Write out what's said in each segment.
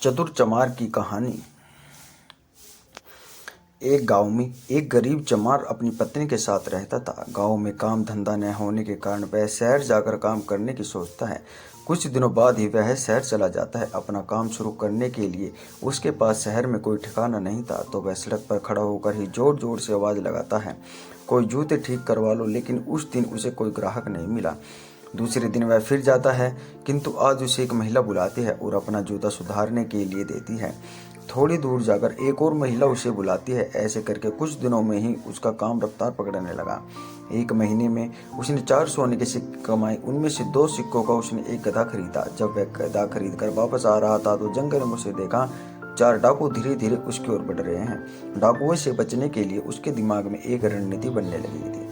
चतुर चमार की कहानी। एक गांव में एक गरीब चमार अपनी पत्नी के साथ रहता था। गांव में काम धंधा न होने के कारण वह शहर जाकर काम करने की सोचता है। कुछ दिनों बाद ही वह शहर चला जाता है। अपना काम शुरू करने के लिए उसके पास शहर में कोई ठिकाना नहीं था, तो वह सड़क पर खड़ा होकर ही जोर जोर से आवाज़ लगाता है, कोई जूते ठीक करवा लो। लेकिन उस दिन उसे कोई ग्राहक नहीं मिला। दूसरे दिन वह फिर जाता है, किंतु आज उसे एक महिला बुलाती है और अपना जूता सुधारने के लिए देती है। थोड़ी दूर जाकर एक और महिला उसे बुलाती है। ऐसे करके कुछ दिनों में ही उसका काम रफ्तार पकड़ने लगा। एक महीने में उसने 4 सोने के सिक्के कमाए। उनमें से 2 सिक्कों का उसने एक गधा खरीदा। जब वह गधा खरीद कर वापस आ रहा था तो जंगल में उसे देखा 4 डाकू धीरे धीरे उसकी ओर बढ़ रहे हैं। डाकुओं से बचने के लिए उसके दिमाग में एक रणनीति बनने लगी थी।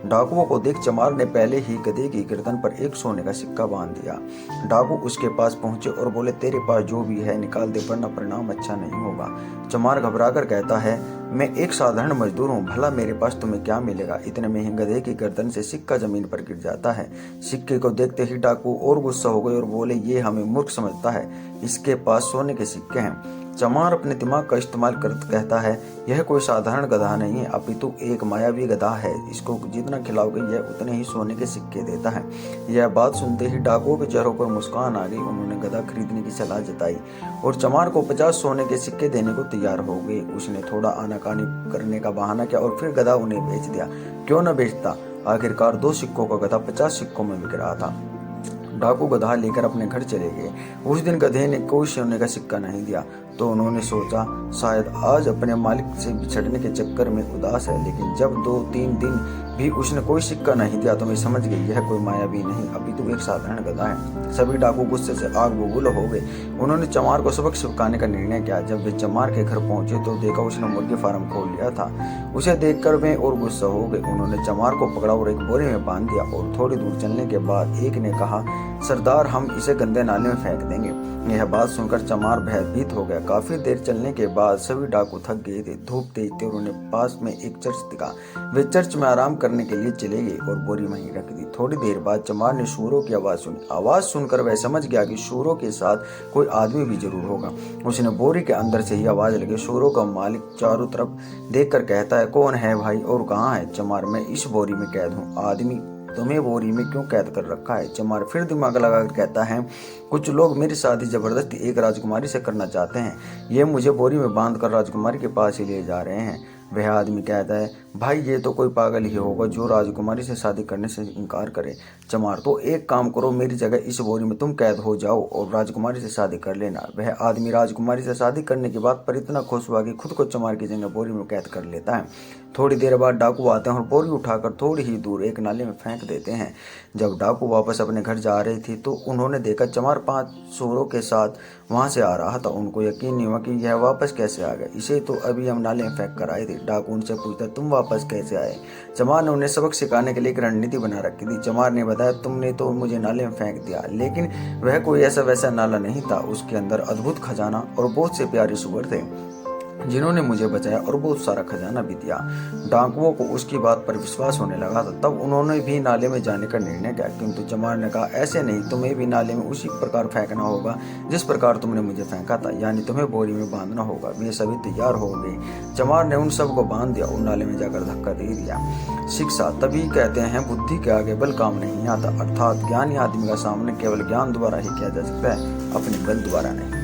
डाकुओं को देख चमार ने पहले ही गधे की गर्दन पर एक सोने का सिक्का बांध दिया। डाकू उसके पास पहुंचे और बोले, तेरे पास जो भी है निकाल दे, वरना परिणाम अच्छा नहीं होगा। चमार घबराकर कहता है, मैं एक साधारण मजदूर हूँ, भला मेरे पास तुम्हें क्या मिलेगा। इतने में ही गधे की गर्दन से सिक्का जमीन पर गिर जाता है। सिक्के को देखते ही डाकू और गुस्सा हो गए और बोले, ये हमें मूर्ख समझता है, इसके पास सोने के सिक्के हैं। चमार अपने दिमाग का इस्तेमाल कर कहता है, यह कोई साधारण गधा नहीं है, अपितु एक मायावी गधा है। इसको जितना खिलाओगे यह उतने ही सोने के सिक्के देता है। यह बात सुनते ही डाकुओं के चेहरों पर मुस्कान आ गई। उन्होंने गधा खरीदने की सलाह जताई और चमार को 50 सोने के सिक्के देने को तैयार हो गए। उसने थोड़ा आनाकानी करने का बहाना किया और फिर गधा उन्हें बेच दिया। क्यों न बेचता, आखिरकार 2 सिक्कों का गधा 50 सिक्कों में बिक रहा था। डाकू गधा लेकर अपने घर चले गए। उस दिन गधे ने कोई सोने का सिक्का नहीं दिया, तो उन्होंने सोचा शायद आज अपने मालिक से बिछड़ने के चक्कर में उदास है। लेकिन जब 2-3 दिन भी उसने कोई सिक्का नहीं दिया तो मैं समझ गई यह कोई मायावी नहीं, अपितु एक साधारण गधा है। सभी डाकू गुस्से से आग बबूल हो गए। उन्होंने चमार को सबक सिखाने का निर्णय किया। जब वे चमार के घर पहुंचे तो देखा उसने मुर्गी फार्म खोल लिया था। उसे देखकर वे और गुस्सा हो गए। उन्होंने चमार को पकड़ा और एक बोरे में बांध दिया और थोड़ी दूर चलने के बाद एक ने कहा, सरदार हम इसे गंदे नाले में फेंक देंगे। यह बात सुनकर चमार भयभीत हो गया। काफी देर चलने के बाद सभी डाकू थक गए थे। धूप तेज थी और उन्हें पास में एक चर्च दिखा। वे चर्च में आराम करने के लिए चले गए और बोरी वहीं रख दी। थोड़ी देर बाद चमार ने सूरों की आवाज सुनी। आवाज सुनकर वह समझ गया कि सूरों के साथ कोई आदमी भी जरूर होगा। उसने बोरी के अंदर से ही आवाज लगी। सूरों का मालिक चारों तरफ देखकर कहता है, कौन है भाई और कहाँ है। चमार, मैं इस बोरी में कैद हूँ। आदमी, तुम्हें बोरी में क्यों कैद कर रखा है। चमार फिर दिमाग लगाकर कहता है, कुछ लोग मेरी शादी जबरदस्ती एक राजकुमारी से करना चाहते हैं। ये मुझे बोरी में बांधकर राजकुमारी के पास ही ले जा रहे हैं। वह आदमी कहता है, भाई ये तो कोई पागल ही होगा जो राजकुमारी से शादी करने से इनकार करे। चमार, तो एक काम करो, मेरी जगह इस बोरी में तुम कैद हो जाओ और राजकुमारी से शादी कर लेना। वह आदमी राजकुमारी से शादी करने की बात पर इतना खुश हुआ कि खुद को चमार की जगह बोरी में कैद कर लेता है। थोड़ी देर बाद डाकू आते हैं और बोरी उठाकर थोड़ी ही दूर एक नाले में फेंक देते हैं। जब डाकू वापस अपने घर जा रहे थे तो उन्होंने देखा चमार 5 सूरों के साथ वहां से आ रहा था। उनको यकीन नहीं हुआ कि यह वापस कैसे आ गया, इसे तो अभी हम नाले में फेंक कर आए थे। डाकू उनसे पूछता, तुम वापस कैसे आए। चमार ने उन्हें सबक सिखाने के लिए एक रणनीति बना रखी थी। चमार ने बताया, तुमने तो मुझे नाले में फेंक दिया, लेकिन वह कोई ऐसा वैसा नाला नहीं था। उसके अंदर अद्भुत खजाना और बहुत से प्यारे सुअर थे जिन्होंने मुझे बचाया और बहुत सारा खजाना भी दिया। डाकुओं को उसकी बात पर विश्वास होने लगा था। तब उन्होंने भी नाले में जाने का निर्णय किया, किंतु चमार ने कहा, ऐसे नहीं, तुम्हें भी नाले में उसी प्रकार फेंकना होगा जिस प्रकार तुमने मुझे फेंका था, यानी तुम्हें बोरी में बांधना होगा। वे सभी तैयार हो गए। चमार ने उन सबको बांध दिया और नाले में जाकर धक्का दे दिया। शिक्षा, तभी कहते हैं बुद्धि के आगे बल काम नहीं आता। अर्थात ज्ञानी आदमी का सामने केवल ज्ञान द्वारा ही किया जा सकता है, अपने बल द्वारा नहीं।